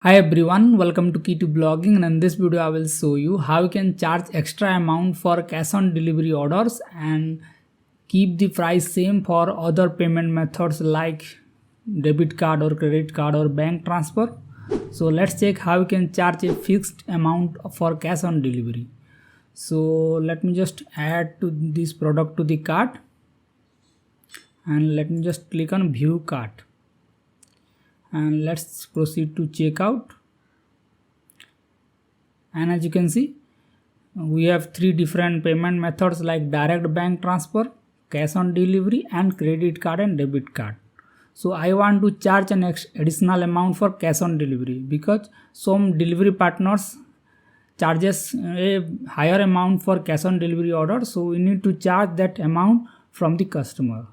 Hi everyone, welcome to Key to Blogging, and in this video I will show you how you can charge extra amount for cash on delivery orders and keep the price same for other payment methods like debit card or credit card or bank transfer. So let's check how you can charge a fixed amount for cash on delivery. So let me just add to this product to the cart and let me just click on view cart. And let's proceed to checkout. And as you can see, we have three different payment methods like direct bank transfer, cash on delivery, and credit card and debit card. So I want to charge an additional amount for cash on delivery because some delivery partners charges a higher amount for cash on delivery order, so we need to charge that amount from the customer.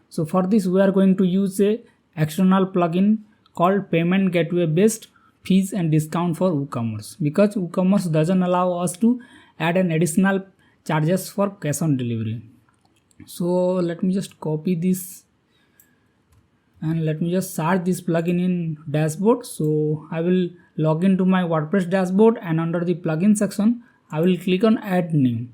So for this we are going to use a external plugin called payment gateway based fees and discount for WooCommerce, because WooCommerce doesn't allow us to add an additional charges for cash on delivery. So let me just copy this and let me just search this plugin in dashboard. So I will log into my WordPress dashboard, and under the plugin section I will click on add new,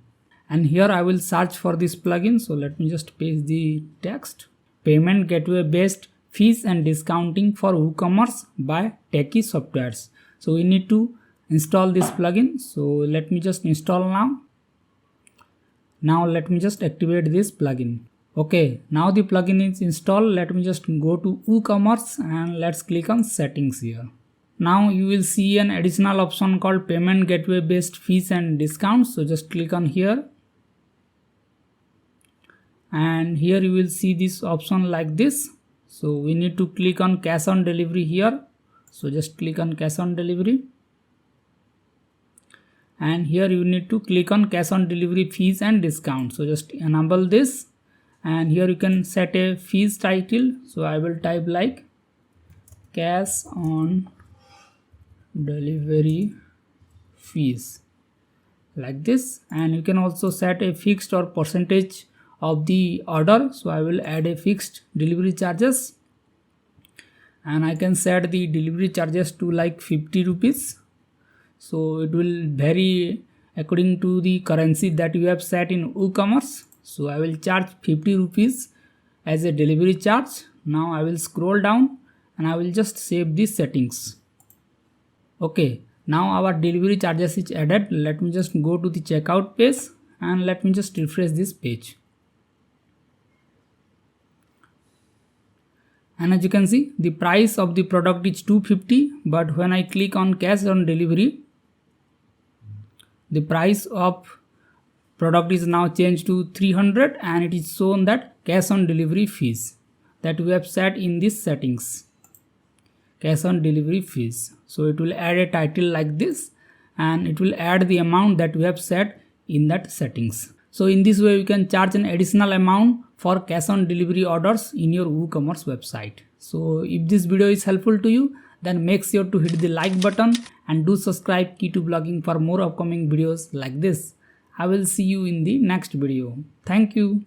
and here I will search for this plugin. So let me just paste the text: payment gateway based fees and discounting for WooCommerce by Techie Softwares. So we need to install this plugin. So let me just install now. Now let me just activate this plugin. Okay, now the plugin is installed. Let me just go to WooCommerce and let's click on settings here. Now you will see an additional option called payment gateway based fees and discounts. So just click on here. And here you will see this option like this. So we need to click on cash on delivery here. So just click on cash on delivery. And here you need to click on cash on delivery fees and discounts. So just enable this. And here you can set a fees title. So I will type like cash on delivery fees like this. And you can also set a fixed or percentage of the order. So I will add a fixed delivery charges, and I can set the delivery charges to like 50 rupees. So it will vary according to the currency that you have set in WooCommerce. So I will charge 50 rupees as a delivery charge. Now I will scroll down and I will just save these settings. Okay, now our delivery charges is added. Let me just go to the checkout page and let me just refresh this page. And as you can see, the price of the product is 250, but when I click on cash on delivery, the price of product is now changed to 300, and it is shown that cash on delivery fees that we have set in these settings. Cash on delivery fees. So it will add a title like this, and it will add the amount that we have set in that settings. So in this way you can charge an additional amount for cash on delivery orders in your WooCommerce website. So if this video is helpful to you, then make sure to hit the like button and do subscribe Key to Blogging for more upcoming videos like this. I will see you in the next video. Thank you.